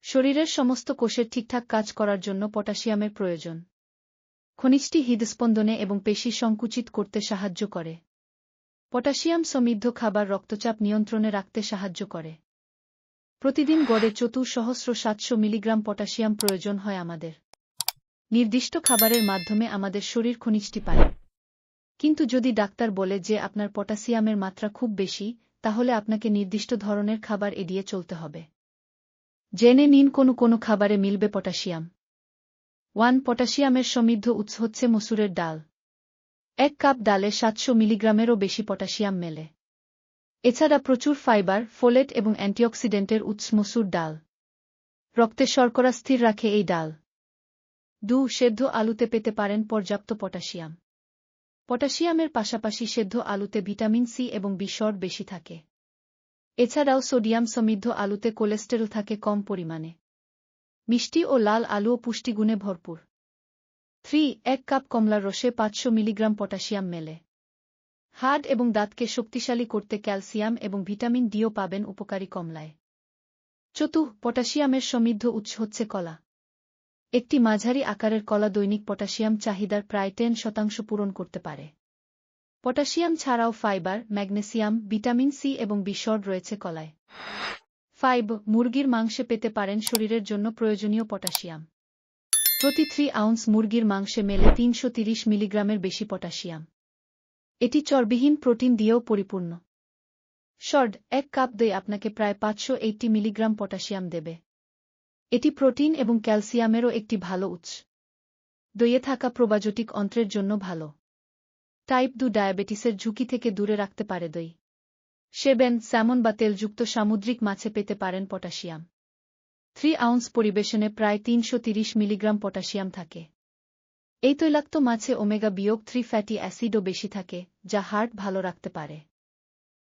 শরীরের সমস্ত কোষের ঠিকঠাক কাজ করার জন্য পটাশিয়ামের প্রয়োজন। খনিজটি হৃদস্পন্দনে এবং পেশি সংকুচিত করতে সাহায্য করে। পটাশিয়াম সমৃদ্ধ খাবার রক্তচাপ নিয়ন্ত্রণে রাখতে সাহায্য করে। প্রতিদিন গড়ে 4700 মিলিগ্রাম পটাশিয়াম প্রয়োজন হয় আমাদের। নির্দিষ্ট খাবারের মাধ্যমে আমাদের শরীর খনিজটি পায়। কিন্তু যদি ডাক্তার বলে যে আপনার পটাশিয়ামের মাত্রা খুব বেশি, তাহলে আপনাকে নির্দিষ্ট ধরনের খাবার এড়িয়ে চলতে হবে। জেনে নিন কোন খাবারে মিলবে পটাশিয়াম। 1. পটাশিয়ামের সমৃদ্ধ উৎস হচ্ছে মসুরের ডাল। 1 কাপ ডালে 700 মিলিগ্রামেরও বেশি পটাশিয়াম মেলে। এছাড়া প্রচুর ফাইবার, ফোলেট এবং অ্যান্টিঅক্সিডেন্টের উৎস মসুর ডাল। রক্তে শর্করা স্থির রাখে এই ডাল। 2. সেদ্ধ আলুতে পেতে পারেন পর্যাপ্ত পটাশিয়াম। পটাশিয়ামের পাশাপাশি সেদ্ধ আলুতে ভিটামিন সি এবং বি বেশি থাকে। এছাড়াও সোডিয়াম সমৃদ্ধ আলুতে কোলেস্টেরল থাকে কম পরিমাণে। মিষ্টি ও লাল আলুও পুষ্টিগুণে ভরপুর। 3. 1 কাপ কমলার রসে 500 মিলিগ্রাম পটাশিয়াম মেলে। হাড় এবং দাঁতকে শক্তিশালী করতে ক্যালসিয়াম এবং ভিটামিন ডিও পাবেন উপকারী কমলায়। 4. পটাশিয়ামের সমৃদ্ধ উৎস হচ্ছে কলা। একটি মাঝারি আকারের কলা দৈনিক পটাশিয়াম চাহিদার প্রায় 10% পূরণ করতে পারে। পটাশিয়াম ছাড়াও ফাইবার, ম্যাগনেসিয়াম, ভিটামিন সি এবং বি রয়েছে কলায়। 5. মুরগির মাংসে পেতে পারেন শরীরের জন্য প্রয়োজনীয় পটাশিয়াম। প্রতি 3 আউন্স মুরগির মাংসে মেলে 330 মিলিগ্রামের বেশি পটাশিয়াম। এটি চর্বিহীন প্রোটিন দিয়েও পরিপূর্ণ। 1 কাপ দই আপনাকে প্রায় 580 মিলিগ্রাম পটাশিয়াম দেবে। এটি প্রোটিন এবং ক্যালসিয়ামেরও একটি ভালো উৎস। দইয়ে থাকা প্রোবায়োটিক অন্ত্রের জন্য ভালো। টাইপ 2 ডায়াবেটিসের ঝুঁকি থেকে দূরে রাখতে পারে দই। সেবেন, স্যামন বা তেলযুক্ত সামুদ্রিক মাছে পেতে পারেন পটাশিয়াম। 3 আউন্স পরিবেশনে প্রায় 330 মিলিগ্রাম পটাশিয়াম থাকে। এই তৈলাক্ত মাছে ওমেগা-3 ফ্যাটি অ্যাসিডও বেশি থাকে, যা হার্ট ভালো রাখতে পারে।